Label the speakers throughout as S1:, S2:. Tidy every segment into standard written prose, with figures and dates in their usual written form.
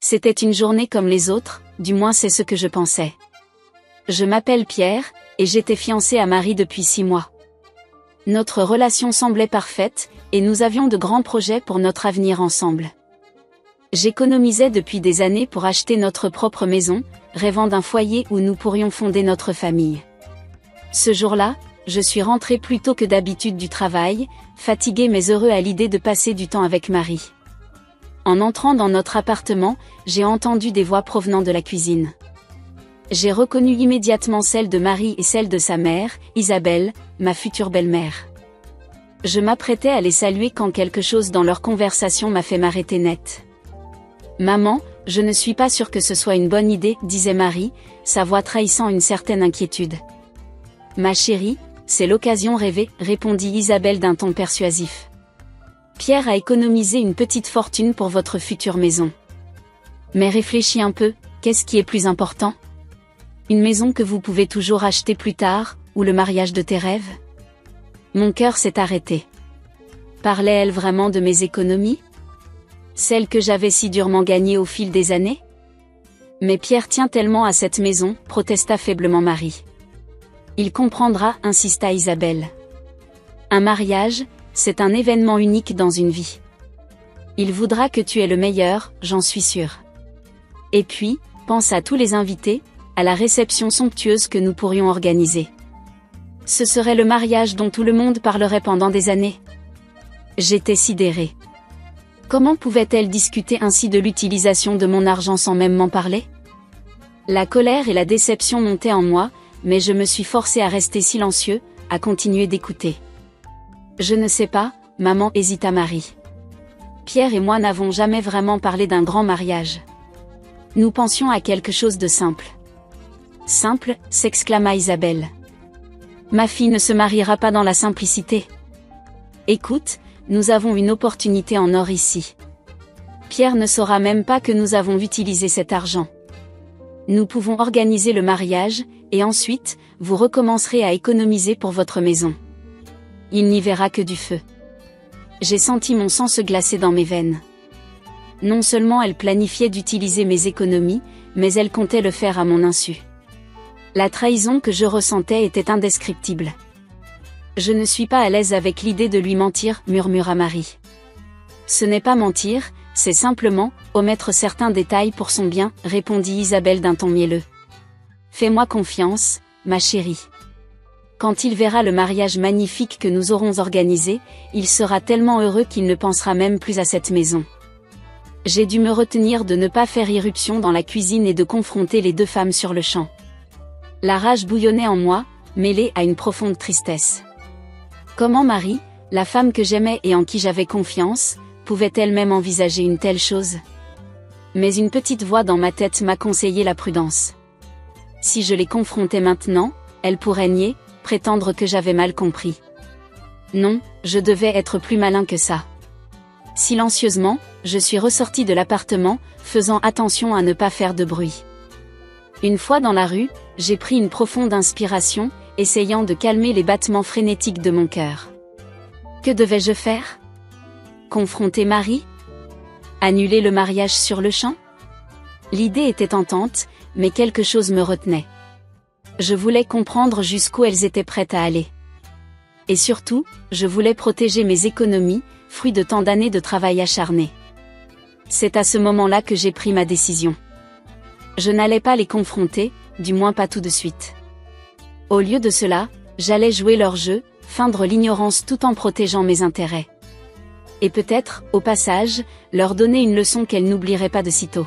S1: C'était une journée comme les autres, du moins c'est ce que je pensais. Je m'appelle Pierre, et j'étais fiancé à Marie depuis 6 mois. Notre relation semblait parfaite, et nous avions de grands projets pour notre avenir ensemble. J'économisais depuis des années pour acheter notre propre maison, rêvant d'un foyer où nous pourrions fonder notre famille. Ce jour-là, je suis rentré plus tôt que d'habitude du travail, fatigué mais heureux à l'idée de passer du temps avec Marie. En entrant dans notre appartement, j'ai entendu des voix provenant de la cuisine. J'ai reconnu immédiatement celle de Marie et celle de sa mère, Isabelle, ma future belle-mère. Je m'apprêtais à les saluer quand quelque chose dans leur conversation m'a fait m'arrêter net. « Maman, je ne suis pas sûre que ce soit une bonne idée, » disait Marie, sa voix trahissant une certaine inquiétude. « Ma chérie, c'est l'occasion rêvée, » répondit Isabelle d'un ton persuasif. « Pierre a économisé une petite fortune pour votre future maison. Mais réfléchis un peu, qu'est-ce qui est plus important ? Une maison que vous pouvez toujours acheter plus tard, ou le mariage de tes rêves ? » Mon cœur s'est arrêté. Parlait-elle vraiment de mes économies ? Celles que j'avais si durement gagnées au fil des années ? Mais Pierre tient tellement à cette maison, protesta faiblement Marie. Il comprendra, insista Isabelle. Un mariage, c'est un événement unique dans une vie. Il voudra que tu aies le meilleur, j'en suis sûre. Et puis, pense à tous les invités, à la réception somptueuse que nous pourrions organiser. Ce serait le mariage dont tout le monde parlerait pendant des années. J'étais sidérée. Comment pouvait-elle discuter ainsi de l'utilisation de mon argent sans même m'en parler ? La colère et la déception montaient en moi, mais je me suis forcée à rester silencieux, à continuer d'écouter. Je ne sais pas, maman, hésita Marie. Pierre et moi n'avons jamais vraiment parlé d'un grand mariage. Nous pensions à quelque chose de simple. Simple, s'exclama Isabelle. Ma fille ne se mariera pas dans la simplicité. Écoute, nous avons une opportunité en or ici. Pierre ne saura même pas que nous avons utilisé cet argent. Nous pouvons organiser le mariage, et ensuite, vous recommencerez à économiser pour votre maison. Il n'y verra que du feu. J'ai senti mon sang se glacer dans mes veines. Non seulement elle planifiait d'utiliser mes économies, mais elle comptait le faire à mon insu. La trahison que je ressentais était indescriptible. Je ne suis pas à l'aise avec l'idée de lui mentir, murmura Marie. Ce n'est pas mentir, c'est simplement omettre certains détails pour son bien, répondit Isabelle d'un ton mielleux. Fais-moi confiance, ma chérie. Quand il verra le mariage magnifique que nous aurons organisé, il sera tellement heureux qu'il ne pensera même plus à cette maison. J'ai dû me retenir de ne pas faire irruption dans la cuisine et de confronter les deux femmes sur le champ. La rage bouillonnait en moi, mêlée à une profonde tristesse. Comment Marie, la femme que j'aimais et en qui j'avais confiance, pouvait-elle même envisager une telle chose ? Mais une petite voix dans ma tête m'a conseillé la prudence. Si je les confrontais maintenant, elle pourrait nier, prétendre que j'avais mal compris. Non, je devais être plus malin que ça. Silencieusement, je suis ressorti de l'appartement, faisant attention à ne pas faire de bruit. Une fois dans la rue, j'ai pris une profonde inspiration, essayant de calmer les battements frénétiques de mon cœur. Que devais-je faire ? Confronter Marie ? Annuler le mariage sur le champ ? L'idée était tentante, mais quelque chose me retenait. Je voulais comprendre jusqu'où elles étaient prêtes à aller. Et surtout, je voulais protéger mes économies, fruit de tant d'années de travail acharné. C'est à ce moment-là que j'ai pris ma décision. Je n'allais pas les confronter, du moins pas tout de suite. Au lieu de cela, j'allais jouer leur jeu, feindre l'ignorance tout en protégeant mes intérêts. Et peut-être, au passage, leur donner une leçon qu'elles n'oublieraient pas de sitôt.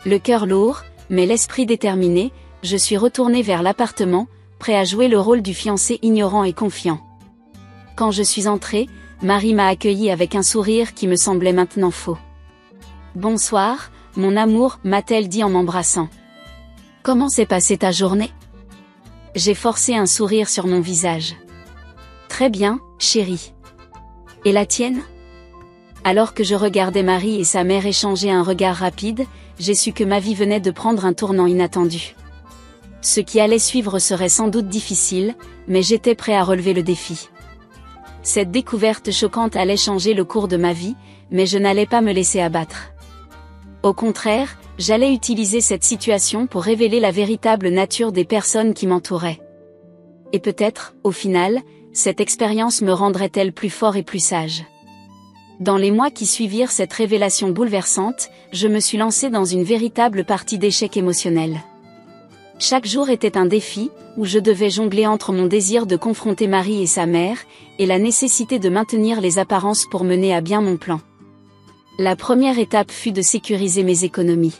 S1: Le cœur lourd, mais l'esprit déterminé, je suis retourné vers l'appartement, prêt à jouer le rôle du fiancé ignorant et confiant. Quand je suis entré, Marie m'a accueilli avec un sourire qui me semblait maintenant faux. « Bonsoir, mon amour, » m'a-t-elle dit en m'embrassant. « Comment s'est passée ta journée ?» J'ai forcé un sourire sur mon visage. « Très bien, chérie. Et la tienne ?» Alors que je regardais Marie et sa mère échanger un regard rapide, j'ai su que ma vie venait de prendre un tournant inattendu. Ce qui allait suivre serait sans doute difficile, mais j'étais prêt à relever le défi. Cette découverte choquante allait changer le cours de ma vie, mais je n'allais pas me laisser abattre. Au contraire, j'allais utiliser cette situation pour révéler la véritable nature des personnes qui m'entouraient. Et peut-être, au final, cette expérience me rendrait-elle plus fort et plus sage. Dans les mois qui suivirent cette révélation bouleversante, je me suis lancée dans une véritable partie d'échecs émotionnels. Chaque jour était un défi, où je devais jongler entre mon désir de confronter Marie et sa mère, et la nécessité de maintenir les apparences pour mener à bien mon plan. La première étape fut de sécuriser mes économies.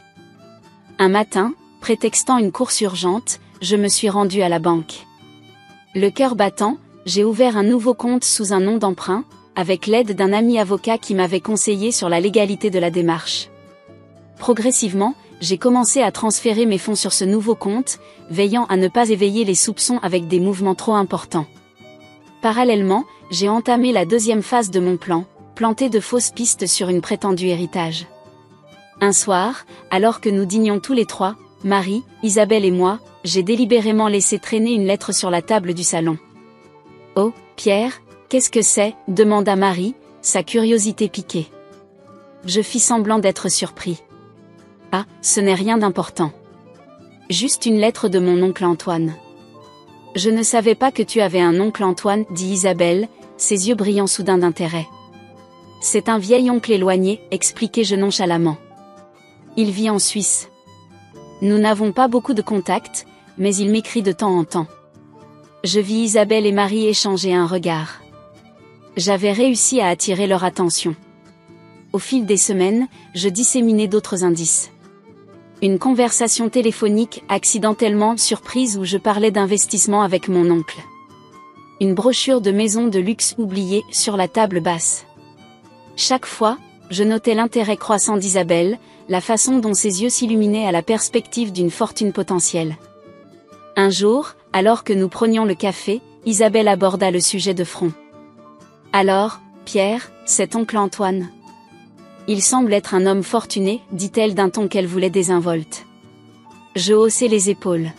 S1: Un matin, prétextant une course urgente, je me suis rendue à la banque. Le cœur battant, j'ai ouvert un nouveau compte sous un nom d'emprunt, avec l'aide d'un ami avocat qui m'avait conseillé sur la légalité de la démarche. Progressivement, j'ai commencé à transférer mes fonds sur ce nouveau compte, veillant à ne pas éveiller les soupçons avec des mouvements trop importants. Parallèlement, j'ai entamé la deuxième phase de mon plan, planter de fausses pistes sur une prétendue héritage. Un soir, alors que nous dînions tous les trois, Marie, Isabelle et moi, j'ai délibérément laissé traîner une lettre sur la table du salon. « Oh, Pierre, qu'est-ce que c'est ?» demanda Marie, sa curiosité piquée. Je fis semblant d'être surpris. « Ah, ce n'est rien d'important. Juste une lettre de mon oncle Antoine. »« Je ne savais pas que tu avais un oncle Antoine, » dit Isabelle, ses yeux brillant soudain d'intérêt. « C'est un vieil oncle éloigné, » expliquai-je nonchalamment. « Il vit en Suisse. Nous n'avons pas beaucoup de contacts, mais il m'écrit de temps en temps. » Je vis Isabelle et Marie échanger un regard. J'avais réussi à attirer leur attention. Au fil des semaines, je disséminais d'autres indices. Une conversation téléphonique accidentellement surprise où je parlais d'investissement avec mon oncle. Une brochure de maison de luxe oubliée sur la table basse. Chaque fois, je notais l'intérêt croissant d'Isabelle, la façon dont ses yeux s'illuminaient à la perspective d'une fortune potentielle. Un jour, alors que nous prenions le café, Isabelle aborda le sujet de front. « Alors, Pierre, cet oncle Antoine ? Il semble être un homme fortuné, dit-elle d'un ton qu'elle voulait désinvolte. Je haussai les épaules.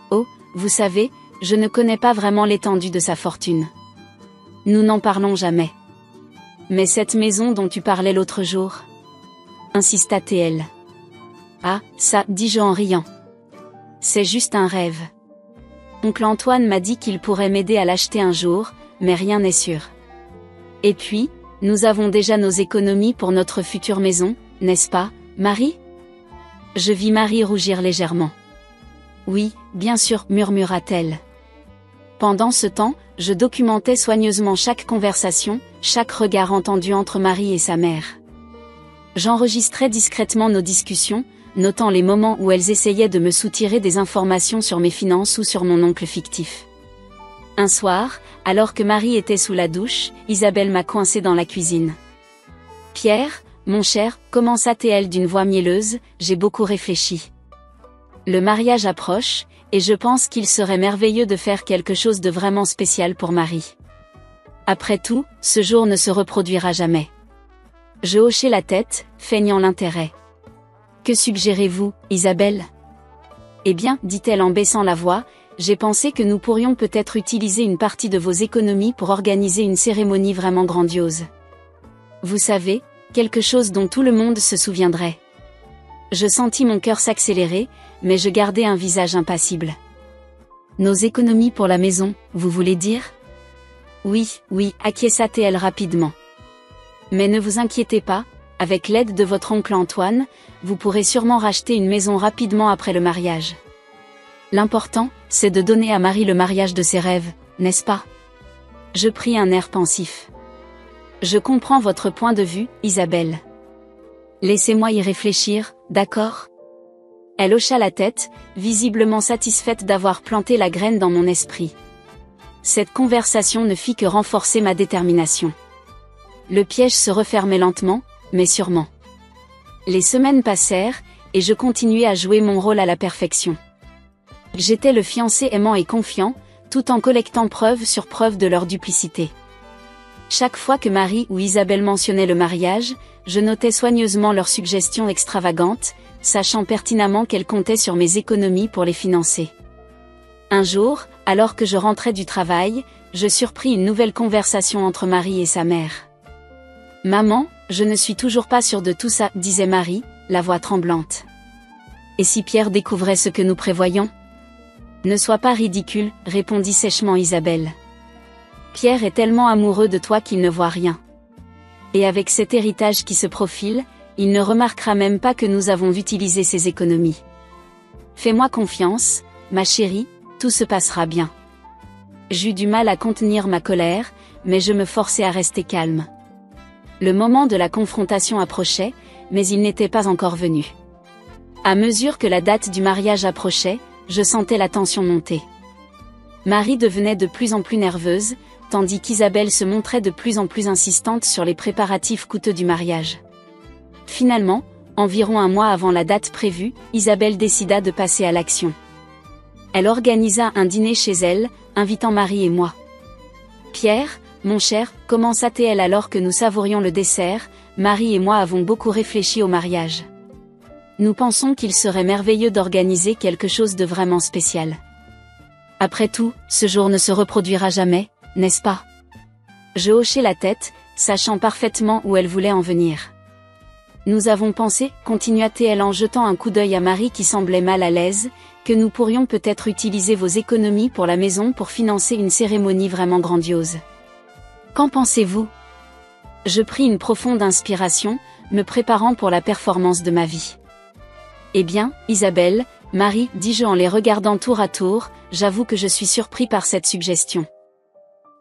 S1: Oh, vous savez, je ne connais pas vraiment l'étendue de sa fortune. Nous n'en parlons jamais. Mais cette maison dont tu parlais l'autre jour ? Insista T.L. Ah, ça, dis-je en riant. C'est juste un rêve. Oncle Antoine m'a dit qu'il pourrait m'aider à l'acheter un jour, mais rien n'est sûr. Et puis, nous avons déjà nos économies pour notre future maison, n'est-ce pas, Marie ? Je vis Marie rougir légèrement. Oui, bien sûr, murmura-t-elle. Pendant ce temps, je documentais soigneusement chaque conversation, chaque regard entendu entre Marie et sa mère. J'enregistrais discrètement nos discussions, notant les moments où elles essayaient de me soutirer des informations sur mes finances ou sur mon oncle fictif. Un soir, alors que Marie était sous la douche, Isabelle m'a coincé dans la cuisine. « Pierre, mon cher, » commença-t-elle d'une voix mielleuse, j'ai beaucoup réfléchi. Le mariage approche, et je pense qu'il serait merveilleux de faire quelque chose de vraiment spécial pour Marie. Après tout, ce jour ne se reproduira jamais. Je hochai la tête, feignant l'intérêt. « Que suggérez-vous, Isabelle ? » Eh bien, dit-elle en baissant la voix, j'ai pensé que nous pourrions peut-être utiliser une partie de vos économies pour organiser une cérémonie vraiment grandiose. Vous savez, quelque chose dont tout le monde se souviendrait. Je sentis mon cœur s'accélérer, mais je gardai un visage impassible. Nos économies pour la maison, vous voulez dire ? Oui, acquiesça T.L. rapidement. Mais ne vous inquiétez pas, avec l'aide de votre oncle Antoine, vous pourrez sûrement racheter une maison rapidement après le mariage. L'important, c'est de donner à Marie le mariage de ses rêves, n'est-ce pas ? Je pris un air pensif. Je comprends votre point de vue, Isabelle. Laissez-moi y réfléchir, d'accord ? Elle hocha la tête, visiblement satisfaite d'avoir planté la graine dans mon esprit. Cette conversation ne fit que renforcer ma détermination. Le piège se refermait lentement, mais sûrement. Les semaines passèrent, et je continuai à jouer mon rôle à la perfection. J'étais le fiancé aimant et confiant, tout en collectant preuve sur preuve de leur duplicité. Chaque fois que Marie ou Isabelle mentionnaient le mariage, je notais soigneusement leurs suggestions extravagantes, sachant pertinemment qu'elles comptaient sur mes économies pour les financer. Un jour, alors que je rentrais du travail, je surpris une nouvelle conversation entre Marie et sa mère. « Maman, je ne suis toujours pas sûre de tout ça, » disait Marie, la voix tremblante. Et si Pierre découvrait ce que nous prévoyons? Ne sois pas ridicule, répondit sèchement Isabelle. Pierre est tellement amoureux de toi qu'il ne voit rien. Et avec cet héritage qui se profile, il ne remarquera même pas que nous avons utilisé ses économies. Fais-moi confiance, ma chérie, tout se passera bien. J'eus du mal à contenir ma colère, mais je me forçai à rester calme. Le moment de la confrontation approchait, mais il n'était pas encore venu. À mesure que la date du mariage approchait, je sentais la tension monter. Marie devenait de plus en plus nerveuse, tandis qu'Isabelle se montrait de plus en plus insistante sur les préparatifs coûteux du mariage. Finalement, environ un mois avant la date prévue, Isabelle décida de passer à l'action. Elle organisa un dîner chez elle, invitant Marie et moi. Pierre, mon cher, commença-t-elle alors que nous savourions le dessert, Marie et moi avons beaucoup réfléchi au mariage. Nous pensons qu'il serait merveilleux d'organiser quelque chose de vraiment spécial. Après tout, ce jour ne se reproduira jamais, n'est-ce pas? Je hochai la tête, sachant parfaitement où elle voulait en venir. Nous avons pensé, continua-t-elle en jetant un coup d'œil à Marie qui semblait mal à l'aise, que nous pourrions peut-être utiliser vos économies pour la maison pour financer une cérémonie vraiment grandiose. Qu'en pensez-vous? Je pris une profonde inspiration, me préparant pour la performance de ma vie. Eh bien, Isabelle, Marie, dis-je en les regardant tour à tour, j'avoue que je suis surpris par cette suggestion.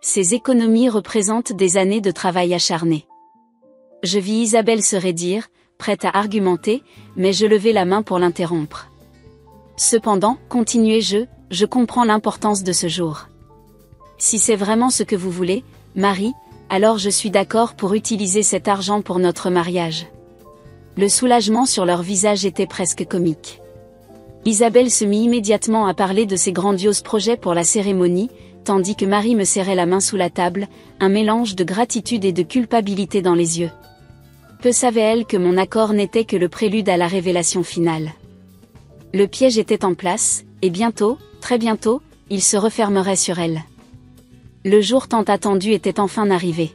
S1: Ces économies représentent des années de travail acharné. Je vis Isabelle se raidir, prête à argumenter, mais je levai la main pour l'interrompre. Cependant, continuai-je, je comprends l'importance de ce jour. Si c'est vraiment ce que vous voulez, Marie, alors je suis d'accord pour utiliser cet argent pour notre mariage. Le soulagement sur leur visage était presque comique. Isabelle se mit immédiatement à parler de ses grandioses projets pour la cérémonie, tandis que Marie me serrait la main sous la table, un mélange de gratitude et de culpabilité dans les yeux. Peu savait-elle que mon accord n'était que le prélude à la révélation finale. Le piège était en place, et bientôt, très bientôt, il se refermerait sur elle. Le jour tant attendu était enfin arrivé.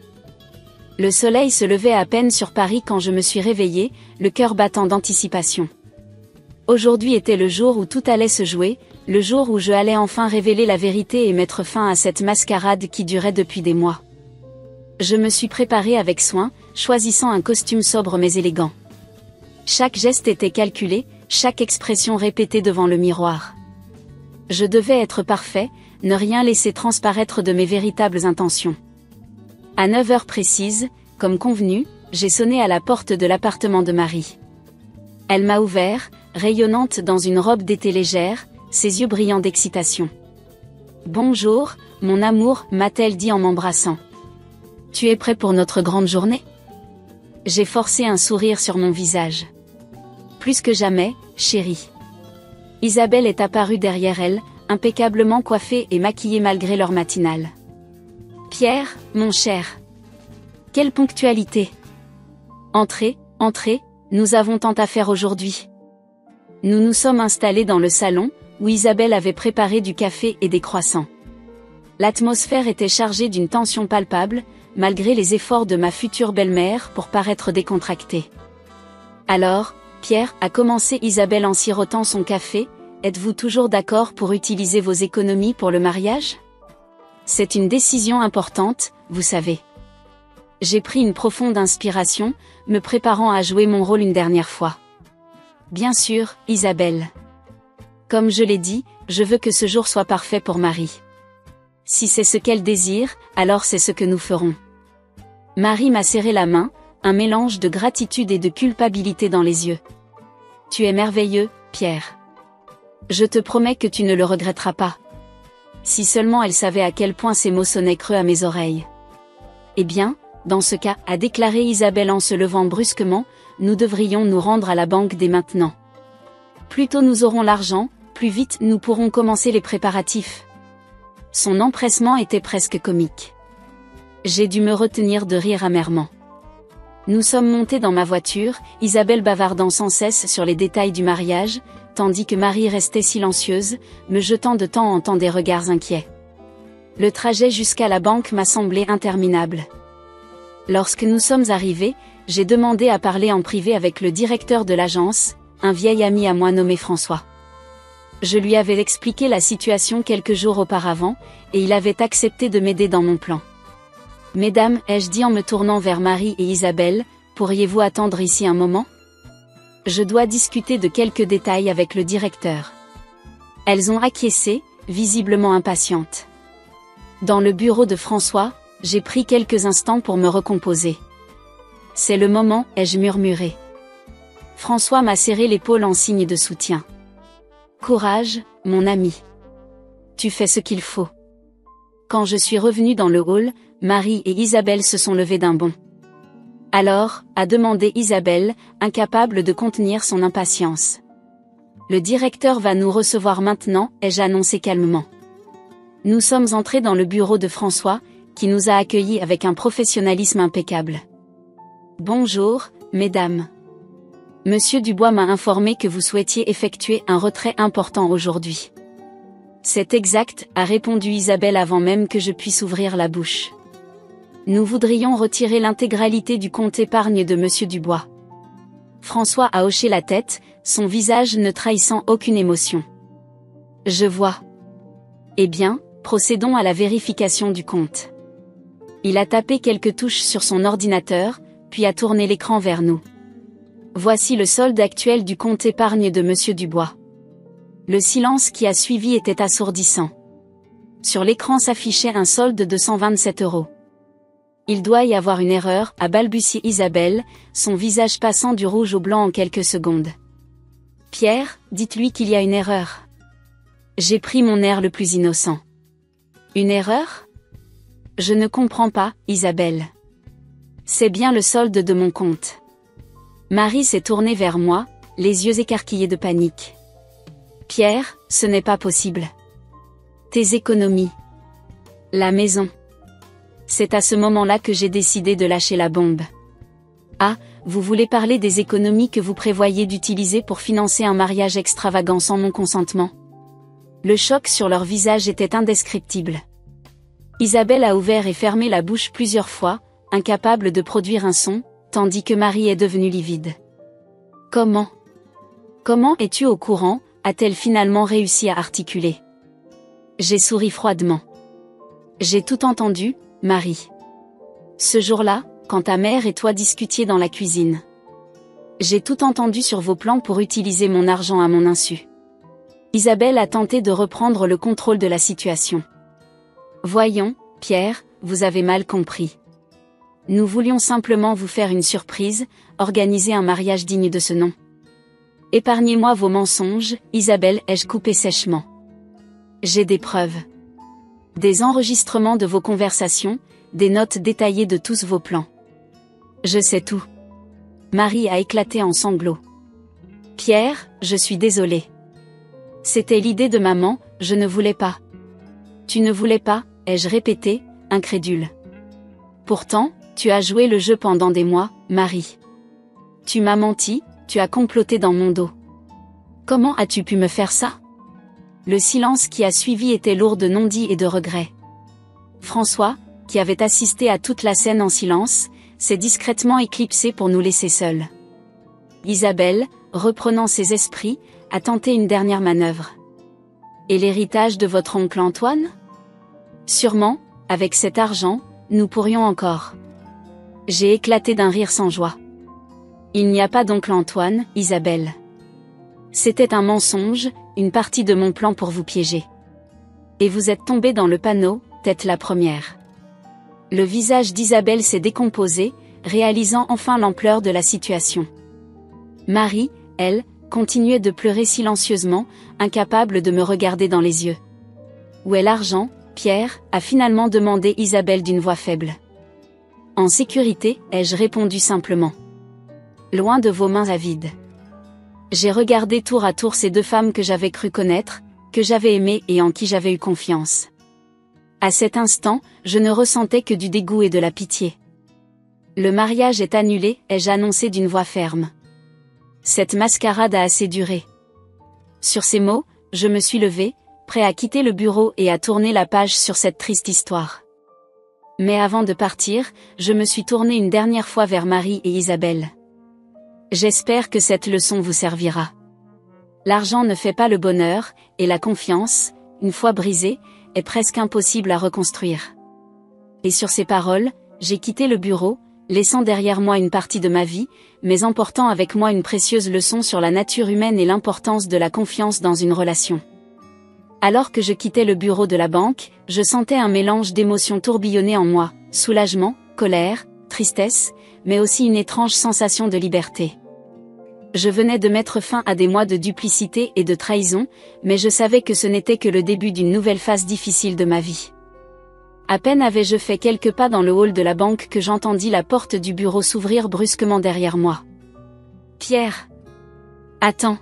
S1: Le soleil se levait à peine sur Paris quand je me suis réveillée, le cœur battant d'anticipation. Aujourd'hui était le jour où tout allait se jouer, le jour où je allais enfin révéler la vérité et mettre fin à cette mascarade qui durait depuis des mois. Je me suis préparée avec soin, choisissant un costume sobre mais élégant. Chaque geste était calculé, chaque expression répétée devant le miroir. Je devais être parfait, ne rien laisser transparaître de mes véritables intentions. À 9 heures précises, comme convenu, j'ai sonné à la porte de l'appartement de Marie. Elle m'a ouvert, rayonnante dans une robe d'été légère, ses yeux brillants d'excitation. « Bonjour, mon amour » m'a-t-elle dit en m'embrassant. « Tu es prêt pour notre grande journée ?» J'ai forcé un sourire sur mon visage. « Plus que jamais, chérie. » Isabelle est apparue derrière elle, impeccablement coiffée et maquillée malgré l'heure matinale. Pierre, mon cher. Quelle ponctualité. Entrez, entrez, nous avons tant à faire aujourd'hui. Nous nous sommes installés dans le salon, où Isabelle avait préparé du café et des croissants. L'atmosphère était chargée d'une tension palpable, malgré les efforts de ma future belle-mère pour paraître décontractée. Alors, Pierre, a commencé Isabelle en sirotant son café, êtes-vous toujours d'accord pour utiliser vos économies pour le mariage ? C'est une décision importante, vous savez. J'ai pris une profonde inspiration, me préparant à jouer mon rôle une dernière fois. Bien sûr, Isabelle. Comme je l'ai dit, je veux que ce jour soit parfait pour Marie. Si c'est ce qu'elle désire, alors c'est ce que nous ferons. Marie m'a serré la main, un mélange de gratitude et de culpabilité dans les yeux. Tu es merveilleux, Pierre. Je te promets que tu ne le regretteras pas. Si seulement elle savait à quel point ces mots sonnaient creux à mes oreilles. Eh bien, dans ce cas, a déclaré Isabelle en se levant brusquement, nous devrions nous rendre à la banque dès maintenant. Plus tôt nous aurons l'argent, plus vite nous pourrons commencer les préparatifs. Son empressement était presque comique. J'ai dû me retenir de rire amèrement. Nous sommes montés dans ma voiture, Isabelle bavardant sans cesse sur les détails du mariage, tandis que Marie restait silencieuse, me jetant de temps en temps des regards inquiets. Le trajet jusqu'à la banque m'a semblé interminable. Lorsque nous sommes arrivés, j'ai demandé à parler en privé avec le directeur de l'agence, un vieil ami à moi nommé François. Je lui avais expliqué la situation quelques jours auparavant, et il avait accepté de m'aider dans mon plan. Mesdames, ai-je dit en me tournant vers Marie et Isabelle, pourriez-vous attendre ici un moment? Je dois discuter de quelques détails avec le directeur. Elles ont acquiescé, visiblement impatientes. Dans le bureau de François, j'ai pris quelques instants pour me recomposer. C'est le moment, ai-je murmuré. François m'a serré l'épaule en signe de soutien. Courage, mon ami. Tu fais ce qu'il faut. Quand je suis revenue dans le hall, Marie et Isabelle se sont levées d'un bond. Alors, a demandé Isabelle, incapable de contenir son impatience. Le directeur va nous recevoir maintenant, ai-je annoncé calmement. Nous sommes entrés dans le bureau de François, qui nous a accueillis avec un professionnalisme impeccable. Bonjour, mesdames. Monsieur Dubois m'a informé que vous souhaitiez effectuer un retrait important aujourd'hui. C'est exact, a répondu Isabelle avant même que je puisse ouvrir la bouche. Nous voudrions retirer l'intégralité du compte épargne de Monsieur Dubois. François a hoché la tête, son visage ne trahissant aucune émotion. Je vois. Eh bien, procédons à la vérification du compte. Il a tapé quelques touches sur son ordinateur, puis a tourné l'écran vers nous. Voici le solde actuel du compte épargne de Monsieur Dubois. Le silence qui a suivi était assourdissant. Sur l'écran s'affichait un solde de 127 €. Il doit y avoir une erreur, a balbutié Isabelle, son visage passant du rouge au blanc en quelques secondes. Pierre, dites-lui qu'il y a une erreur. J'ai pris mon air le plus innocent. Une erreur? Je ne comprends pas, Isabelle. C'est bien le solde de mon compte. Marie s'est tournée vers moi, les yeux écarquillés de panique. Pierre, ce n'est pas possible. Tes économies. La maison. C'est à ce moment-là que j'ai décidé de lâcher la bombe. Ah, vous voulez parler des économies que vous prévoyez d'utiliser pour financer un mariage extravagant sans mon consentement? Le choc sur leur visage était indescriptible. Isabelle a ouvert et fermé la bouche plusieurs fois, incapable de produire un son, tandis que Marie est devenue livide. Comment? Comment es-tu au courant? A-t-elle finalement réussi à articuler? J'ai souri froidement. J'ai tout entendu, Marie. Ce jour-là, quand ta mère et toi discutiez dans la cuisine. J'ai tout entendu sur vos plans pour utiliser mon argent à mon insu. Isabelle a tenté de reprendre le contrôle de la situation. Voyons, Pierre, vous avez mal compris. Nous voulions simplement vous faire une surprise, organiser un mariage digne de ce nom. Épargnez-moi vos mensonges, Isabelle, ai-je coupé sèchement. J'ai des preuves. Des enregistrements de vos conversations, des notes détaillées de tous vos plans. Je sais tout. Marie a éclaté en sanglots. Pierre, je suis désolée. C'était l'idée de maman, je ne voulais pas. Tu ne voulais pas, ai-je répété, incrédule. Pourtant, tu as joué le jeu pendant des mois, Marie. Tu m'as menti, tu as comploté dans mon dos. Comment as-tu pu me faire ça? Le silence qui a suivi était lourd de non-dits et de regrets. François, qui avait assisté à toute la scène en silence, s'est discrètement éclipsé pour nous laisser seuls. Isabelle, reprenant ses esprits, a tenté une dernière manœuvre. Et l'héritage de votre oncle Antoine? Sûrement, avec cet argent, nous pourrions encore. J'ai éclaté d'un rire sans joie. Il n'y a pas d'oncle Antoine, Isabelle. C'était un mensonge, une partie de mon plan pour vous piéger. Et vous êtes tombé dans le panneau, tête la première. Le visage d'Isabelle s'est décomposé, réalisant enfin l'ampleur de la situation. Marie, elle, continuait de pleurer silencieusement, incapable de me regarder dans les yeux. Où est l'argent, Pierre, a finalement demandé Isabelle d'une voix faible. En sécurité, ai-je répondu simplement. Loin de vos mains avides. J'ai regardé tour à tour ces deux femmes que j'avais cru connaître, que j'avais aimées et en qui j'avais eu confiance. À cet instant, je ne ressentais que du dégoût et de la pitié. Le mariage est annulé, ai-je annoncé d'une voix ferme. Cette mascarade a assez duré. Sur ces mots, je me suis levé, prêt à quitter le bureau et à tourner la page sur cette triste histoire. Mais avant de partir, je me suis tournée une dernière fois vers Marie et Isabelle. J'espère que cette leçon vous servira. L'argent ne fait pas le bonheur, et la confiance, une fois brisée, est presque impossible à reconstruire. Et sur ces paroles, j'ai quitté le bureau, laissant derrière moi une partie de ma vie, mais emportant avec moi une précieuse leçon sur la nature humaine et l'importance de la confiance dans une relation. Alors que je quittais le bureau de la banque, je sentais un mélange d'émotions tourbillonner en moi, soulagement, colère, tristesse, mais aussi une étrange sensation de liberté. Je venais de mettre fin à des mois de duplicité et de trahison, mais je savais que ce n'était que le début d'une nouvelle phase difficile de ma vie. À peine avais-je fait quelques pas dans le hall de la banque que j'entendis la porte du bureau s'ouvrir brusquement derrière moi. « Pierre !» « Attends !»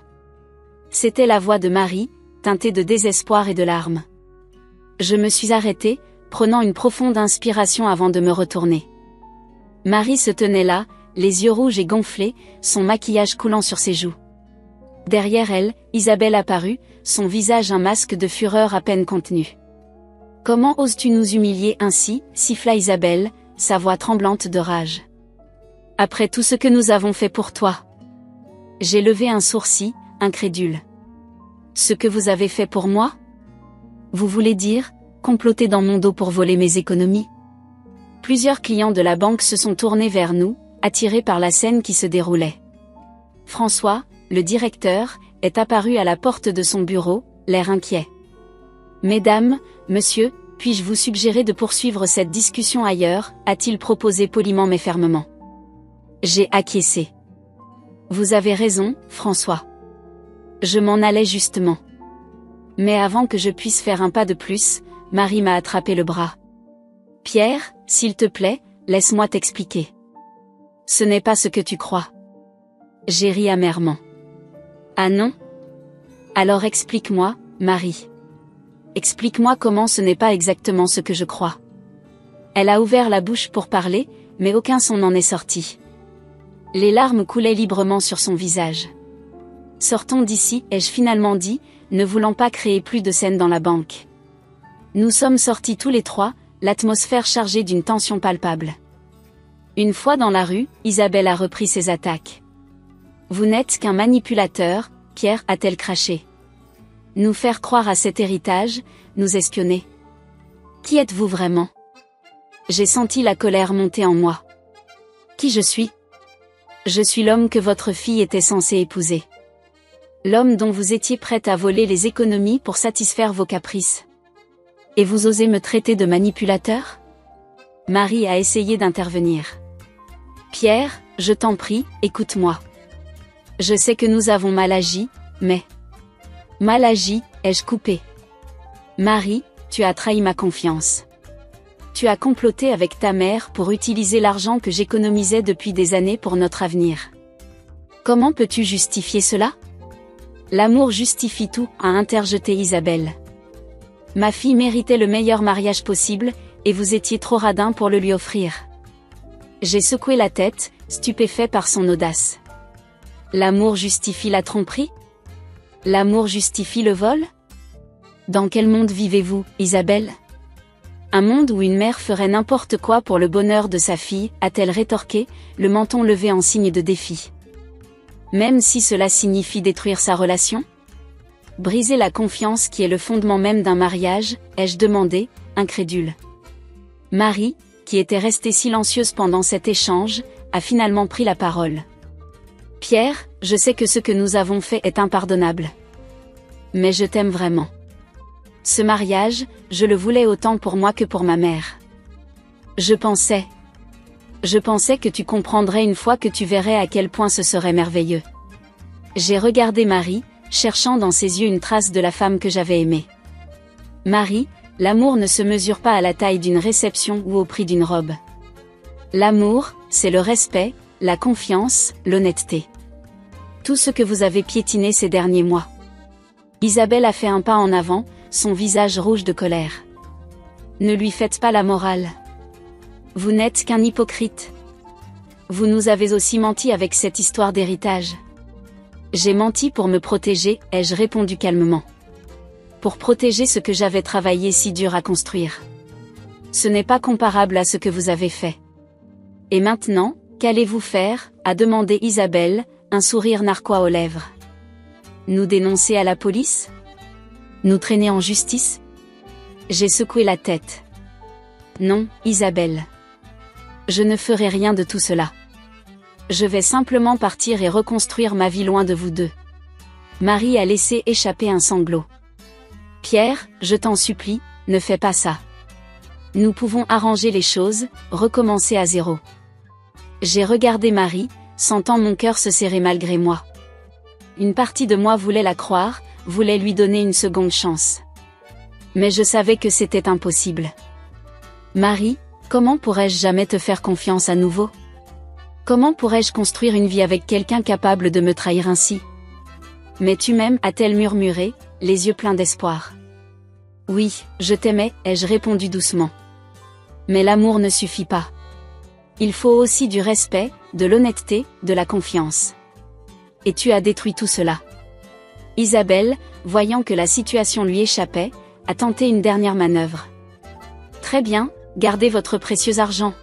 S1: C'était la voix de Marie, teintée de désespoir et de larmes. Je me suis arrêtée, prenant une profonde inspiration avant de me retourner. Marie se tenait là, les yeux rouges et gonflés, son maquillage coulant sur ses joues. Derrière elle, Isabelle apparut, son visage un masque de fureur à peine contenu. « Comment oses-tu nous humilier ainsi ?» siffla Isabelle, sa voix tremblante de rage. « Après tout ce que nous avons fait pour toi. » J'ai levé un sourcil, incrédule. « Ce que vous avez fait pour moi ? Vous voulez dire, comploter dans mon dos pour voler mes économies ? » Plusieurs clients de la banque se sont tournés vers nous, attirés par la scène qui se déroulait. François, le directeur, est apparu à la porte de son bureau, l'air inquiet. « Mesdames, monsieur, puis-je vous suggérer de poursuivre cette discussion ailleurs ?» a-t-il proposé poliment mais fermement. J'ai acquiescé. « Vous avez raison, François. Je m'en allais justement. » Mais avant que je puisse faire un pas de plus, Marie m'a attrapé le bras. « Pierre, s'il te plaît, laisse-moi t'expliquer. Ce n'est pas ce que tu crois. » J'ai ri amèrement. « Ah non ? Alors explique-moi, Marie. Explique-moi comment ce n'est pas exactement ce que je crois. » Elle a ouvert la bouche pour parler, mais aucun son n'en est sorti. Les larmes coulaient librement sur son visage. « Sortons d'ici, ai-je finalement dit, ne voulant pas créer plus de scène dans la banque. Nous sommes sortis tous les trois, l'atmosphère chargée d'une tension palpable. Une fois dans la rue, Isabelle a repris ses attaques. « Vous n'êtes qu'un manipulateur, Pierre, a-t-elle craché. Nous faire croire à cet héritage, nous espionner. Qui êtes-vous vraiment ? » J'ai senti la colère monter en moi. Qui je suis ? Je suis l'homme que votre fille était censée épouser. L'homme dont vous étiez prête à voler les économies pour satisfaire vos caprices. Et vous osez me traiter de manipulateur ? Marie a essayé d'intervenir. Pierre, je t'en prie, écoute-moi. Je sais que nous avons mal agi, mais... Mal agi, ai-je coupé. Marie, tu as trahi ma confiance. Tu as comploté avec ta mère pour utiliser l'argent que j'économisais depuis des années pour notre avenir. Comment peux-tu justifier cela ? L'amour justifie tout, a interjeté Isabelle. Ma fille méritait le meilleur mariage possible, et vous étiez trop radin pour le lui offrir. J'ai secoué la tête, stupéfait par son audace. L'amour justifie la tromperie ? L'amour justifie le vol ? Dans quel monde vivez-vous, Isabelle ? Un monde où une mère ferait n'importe quoi pour le bonheur de sa fille, a-t-elle rétorqué, le menton levé en signe de défi. Même si cela signifie détruire sa relation ? Briser la confiance qui est le fondement même d'un mariage, ai-je demandé, incrédule. Marie, qui était restée silencieuse pendant cet échange, a finalement pris la parole. Pierre, je sais que ce que nous avons fait est impardonnable. Mais je t'aime vraiment. Ce mariage, je le voulais autant pour moi que pour ma mère. Je pensais que tu comprendrais une fois que tu verrais à quel point ce serait merveilleux. J'ai regardé Marie, cherchant dans ses yeux une trace de la femme que j'avais aimée. Marie, l'amour ne se mesure pas à la taille d'une réception ou au prix d'une robe. L'amour, c'est le respect, la confiance, l'honnêteté. Tout ce que vous avez piétiné ces derniers mois. Isabelle a fait un pas en avant, son visage rouge de colère. Ne lui faites pas la morale. Vous n'êtes qu'un hypocrite. Vous nous avez aussi menti avec cette histoire d'héritage. J'ai menti pour me protéger, ai-je répondu calmement. Pour protéger ce que j'avais travaillé si dur à construire. Ce n'est pas comparable à ce que vous avez fait. Et maintenant, qu'allez-vous faire, a demandé Isabelle, un sourire narquois aux lèvres. Nous dénoncer à la police? Nous traîner en justice? J'ai secoué la tête. Non, Isabelle. Je ne ferai rien de tout cela. Je vais simplement partir et reconstruire ma vie loin de vous deux. Marie a laissé échapper un sanglot. Pierre, je t'en supplie, ne fais pas ça. Nous pouvons arranger les choses, recommencer à zéro. J'ai regardé Marie, sentant mon cœur se serrer malgré moi. Une partie de moi voulait la croire, voulait lui donner une seconde chance. Mais je savais que c'était impossible. Marie, comment pourrais-je jamais te faire confiance à nouveau? Comment pourrais-je construire une vie avec quelqu'un capable de me trahir ainsi? Mais tu m'aimes, a-t-elle murmuré, les yeux pleins d'espoir. Oui, je t'aimais, ai-je répondu doucement. Mais l'amour ne suffit pas. Il faut aussi du respect, de l'honnêteté, de la confiance. Et tu as détruit tout cela. Isabelle, voyant que la situation lui échappait, a tenté une dernière manœuvre. Très bien, gardez votre précieux argent.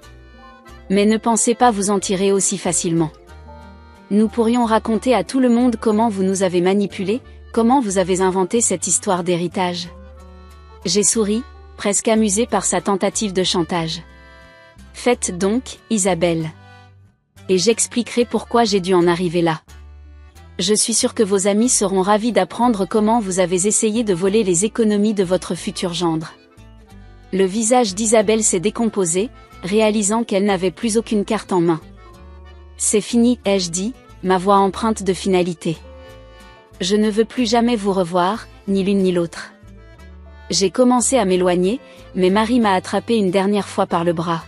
S1: Mais ne pensez pas vous en tirer aussi facilement. Nous pourrions raconter à tout le monde comment vous nous avez manipulés, comment vous avez inventé cette histoire d'héritage. J'ai souri, presque amusée par sa tentative de chantage. Faites donc, Isabelle. Et j'expliquerai pourquoi j'ai dû en arriver là. Je suis sûre que vos amis seront ravis d'apprendre comment vous avez essayé de voler les économies de votre futur gendre. Le visage d'Isabelle s'est décomposé, réalisant qu'elle n'avait plus aucune carte en main. C'est fini, ai-je dit, ma voix empreinte de finalité. Je ne veux plus jamais vous revoir, ni l'une ni l'autre. J'ai commencé à m'éloigner, mais Marie m'a attrapé une dernière fois par le bras.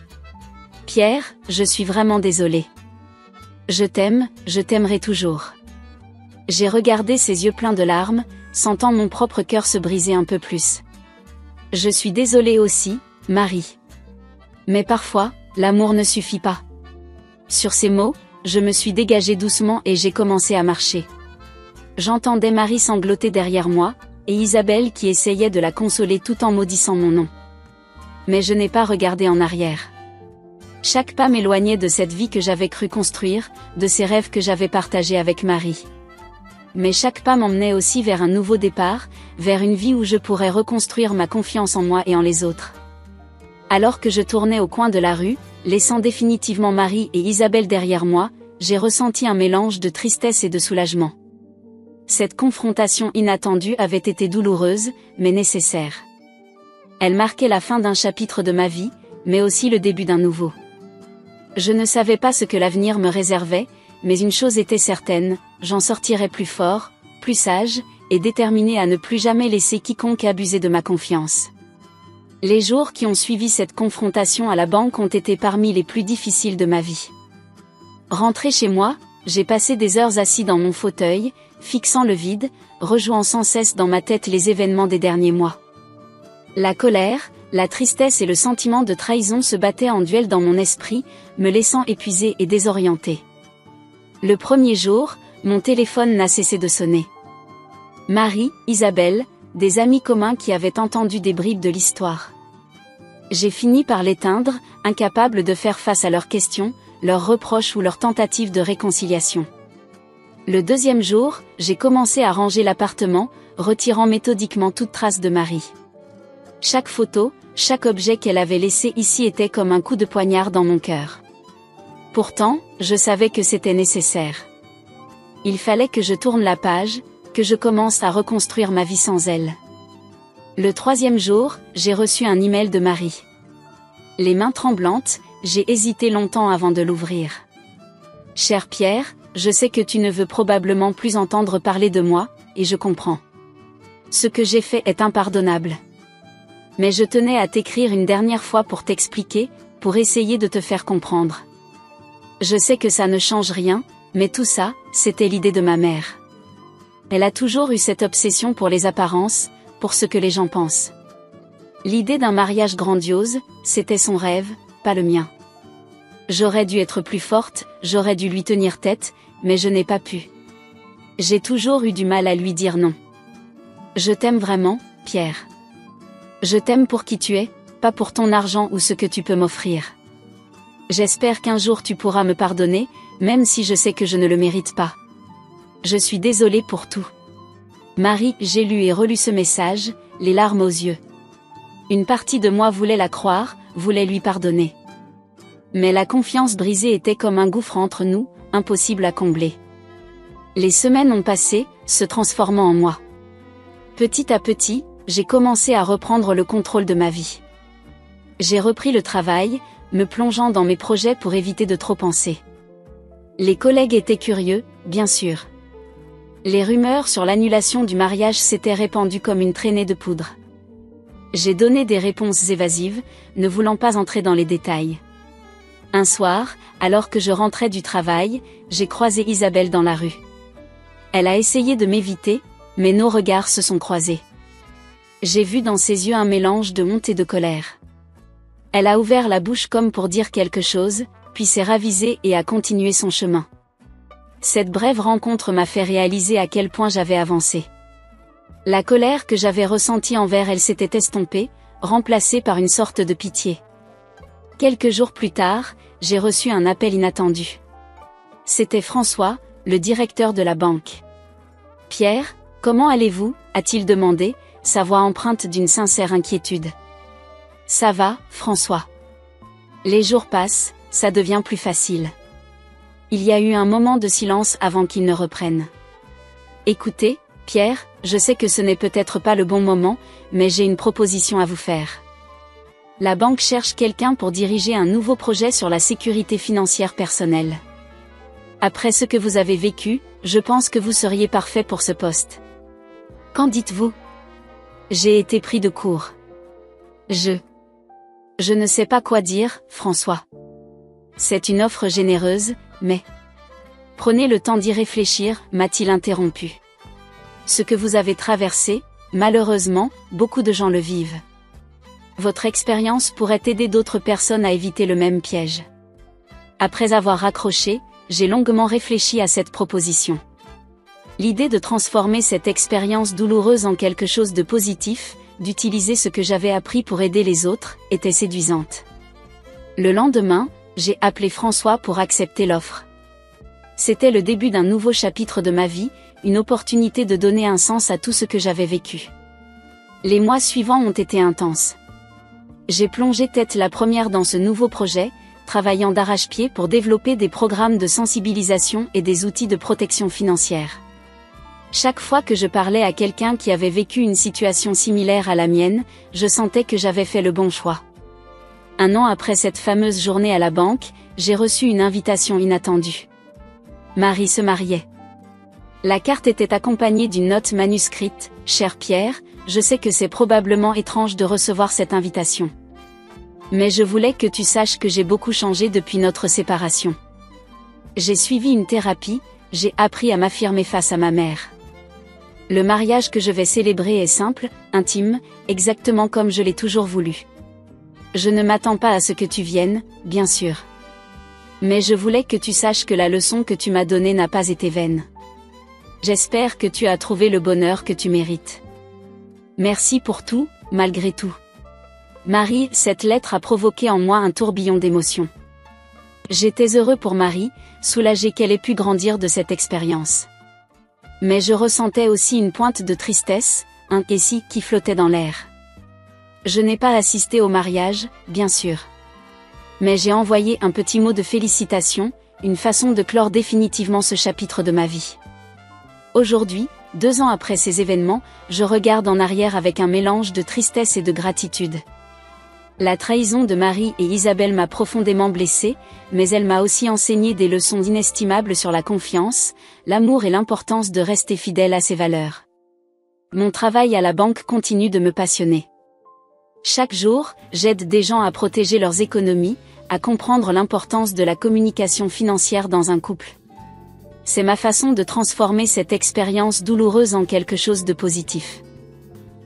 S1: Pierre, je suis vraiment désolée. Je t'aime, je t'aimerai toujours. J'ai regardé ses yeux pleins de larmes, sentant mon propre cœur se briser un peu plus. Je suis désolée aussi, Marie. Mais parfois, l'amour ne suffit pas. Sur ces mots, je me suis dégagée doucement et j'ai commencé à marcher. J'entendais Marie sangloter derrière moi, et Isabelle qui essayait de la consoler tout en maudissant mon nom. Mais je n'ai pas regardé en arrière. Chaque pas m'éloignait de cette vie que j'avais cru construire, de ces rêves que j'avais partagés avec Marie. Mais chaque pas m'emmenait aussi vers un nouveau départ, vers une vie où je pourrais reconstruire ma confiance en moi et en les autres. Alors que je tournais au coin de la rue, laissant définitivement Marie et Isabelle derrière moi, j'ai ressenti un mélange de tristesse et de soulagement. Cette confrontation inattendue avait été douloureuse, mais nécessaire. Elle marquait la fin d'un chapitre de ma vie, mais aussi le début d'un nouveau. Je ne savais pas ce que l'avenir me réservait, mais une chose était certaine, j'en sortirais plus fort, plus sage, et déterminé à ne plus jamais laisser quiconque abuser de ma confiance. Les jours qui ont suivi cette confrontation à la banque ont été parmi les plus difficiles de ma vie. Rentré chez moi, j'ai passé des heures assis dans mon fauteuil, fixant le vide, rejouant sans cesse dans ma tête les événements des derniers mois. La colère, la tristesse et le sentiment de trahison se battaient en duel dans mon esprit, me laissant épuisé et désorienté. Le premier jour, mon téléphone n'a cessé de sonner. Marie, Isabelle, des amis communs qui avaient entendu des bribes de l'histoire. J'ai fini par l'éteindre, incapable de faire face à leurs questions, leurs reproches ou leurs tentatives de réconciliation. Le deuxième jour, j'ai commencé à ranger l'appartement, retirant méthodiquement toute trace de Marie. Chaque photo, chaque objet qu'elle avait laissé ici était comme un coup de poignard dans mon cœur. Pourtant, je savais que c'était nécessaire. Il fallait que je tourne la page, que je commence à reconstruire ma vie sans elle. Le troisième jour, j'ai reçu un email de Marie. Les mains tremblantes, j'ai hésité longtemps avant de l'ouvrir. Cher Pierre, je sais que tu ne veux probablement plus entendre parler de moi, et je comprends. Ce que j'ai fait est impardonnable. Mais je tenais à t'écrire une dernière fois pour t'expliquer, pour essayer de te faire comprendre. Je sais que ça ne change rien, mais tout ça, c'était l'idée de ma mère. Elle a toujours eu cette obsession pour les apparences, pour ce que les gens pensent. L'idée d'un mariage grandiose, c'était son rêve, pas le mien. J'aurais dû être plus forte, j'aurais dû lui tenir tête, mais je n'ai pas pu. J'ai toujours eu du mal à lui dire non. Je t'aime vraiment, Pierre. Je t'aime pour qui tu es, pas pour ton argent ou ce que tu peux m'offrir. J'espère qu'un jour tu pourras me pardonner, même si je sais que je ne le mérite pas. Je suis désolée pour tout. Marie, j'ai lu et relu ce message, les larmes aux yeux. Une partie de moi voulait la croire, voulait lui pardonner. Mais la confiance brisée était comme un gouffre entre nous, impossible à combler. Les semaines ont passé, se transformant en moi. Petit à petit, j'ai commencé à reprendre le contrôle de ma vie. J'ai repris le travail, me plongeant dans mes projets pour éviter de trop penser. Les collègues étaient curieux, bien sûr. Les rumeurs sur l'annulation du mariage s'étaient répandues comme une traînée de poudre. J'ai donné des réponses évasives, ne voulant pas entrer dans les détails. Un soir, alors que je rentrais du travail, j'ai croisé Isabelle dans la rue. Elle a essayé de m'éviter, mais nos regards se sont croisés. J'ai vu dans ses yeux un mélange de honte et de colère. Elle a ouvert la bouche comme pour dire quelque chose, puis s'est ravisée et a continué son chemin. Cette brève rencontre m'a fait réaliser à quel point j'avais avancé. La colère que j'avais ressentie envers elle s'était estompée, remplacée par une sorte de pitié. Quelques jours plus tard, j'ai reçu un appel inattendu. C'était François, le directeur de la banque. « Pierre, comment allez-vous » a-t-il demandé, sa voix empreinte d'une sincère inquiétude. « Ça va, François. Les jours passent, ça devient plus facile. » Il y a eu un moment de silence avant qu'il ne reprenne. « Écoutez, Pierre, je sais que ce n'est peut-être pas le bon moment, mais j'ai une proposition à vous faire. La banque cherche quelqu'un pour diriger un nouveau projet sur la sécurité financière personnelle. Après ce que vous avez vécu, je pense que vous seriez parfait pour ce poste. Qu'en dites-vous ? » J'ai été pris de court. Je ne sais pas quoi dire, François. C'est une offre généreuse, mais... Prenez le temps d'y réfléchir, m'a-t-il interrompu. Ce que vous avez traversé, malheureusement, beaucoup de gens le vivent. Votre expérience pourrait aider d'autres personnes à éviter le même piège. Après avoir raccroché, j'ai longuement réfléchi à cette proposition. L'idée de transformer cette expérience douloureuse en quelque chose de positif, d'utiliser ce que j'avais appris pour aider les autres, était séduisante. Le lendemain, j'ai appelé François pour accepter l'offre. C'était le début d'un nouveau chapitre de ma vie, une opportunité de donner un sens à tout ce que j'avais vécu. Les mois suivants ont été intenses. J'ai plongé tête la première dans ce nouveau projet, travaillant d'arrache-pied pour développer des programmes de sensibilisation et des outils de protection financière. Chaque fois que je parlais à quelqu'un qui avait vécu une situation similaire à la mienne, je sentais que j'avais fait le bon choix. Un an après cette fameuse journée à la banque, j'ai reçu une invitation inattendue. Marie se mariait. La carte était accompagnée d'une note manuscrite. « Cher Pierre, je sais que c'est probablement étrange de recevoir cette invitation. Mais je voulais que tu saches que j'ai beaucoup changé depuis notre séparation. J'ai suivi une thérapie, j'ai appris à m'affirmer face à ma mère. Le mariage que je vais célébrer est simple, intime, exactement comme je l'ai toujours voulu. Je ne m'attends pas à ce que tu viennes, bien sûr. Mais je voulais que tu saches que la leçon que tu m'as donnée n'a pas été vaine. J'espère que tu as trouvé le bonheur que tu mérites. Merci pour tout, malgré tout. » Marie, cette lettre a provoqué en moi un tourbillon d'émotions. J'étais heureux pour Marie, soulagé qu'elle ait pu grandir de cette expérience. Mais je ressentais aussi une pointe de tristesse, un « et si » qui flottait dans l'air. Je n'ai pas assisté au mariage, bien sûr. Mais j'ai envoyé un petit mot de félicitation, une façon de clore définitivement ce chapitre de ma vie. Aujourd'hui, 2 ans après ces événements, je regarde en arrière avec un mélange de tristesse et de gratitude. La trahison de Marie et Isabelle m'a profondément blessée, mais elle m'a aussi enseigné des leçons inestimables sur la confiance, l'amour et l'importance de rester fidèle à ses valeurs. Mon travail à la banque continue de me passionner. Chaque jour, j'aide des gens à protéger leurs économies, à comprendre l'importance de la communication financière dans un couple. C'est ma façon de transformer cette expérience douloureuse en quelque chose de positif.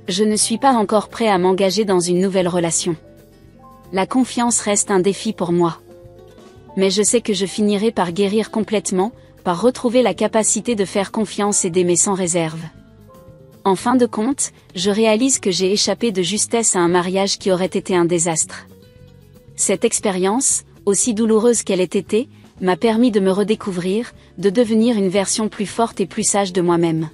S1: Je ne suis pas encore prêt à m'engager dans une nouvelle relation. La confiance reste un défi pour moi. Mais je sais que je finirai par guérir complètement, par retrouver la capacité de faire confiance et d'aimer sans réserve. En fin de compte, je réalise que j'ai échappé de justesse à un mariage qui aurait été un désastre. Cette expérience, aussi douloureuse qu'elle ait été, m'a permis de me redécouvrir, de devenir une version plus forte et plus sage de moi-même.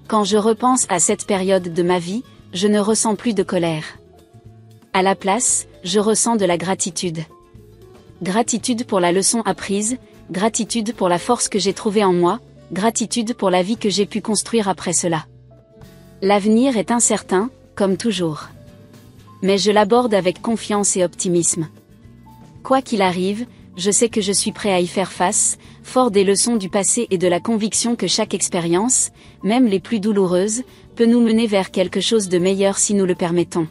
S1: Quand je repense à cette période de ma vie, je ne ressens plus de colère. À la place, je ressens de la gratitude. Gratitude pour la leçon apprise, gratitude pour la force que j'ai trouvée en moi, gratitude pour la vie que j'ai pu construire après cela. L'avenir est incertain, comme toujours. Mais je l'aborde avec confiance et optimisme. Quoi qu'il arrive, je sais que je suis prêt à y faire face, fort des leçons du passé et de la conviction que chaque expérience, même les plus douloureuses, peut nous mener vers quelque chose de meilleur si nous le permettons.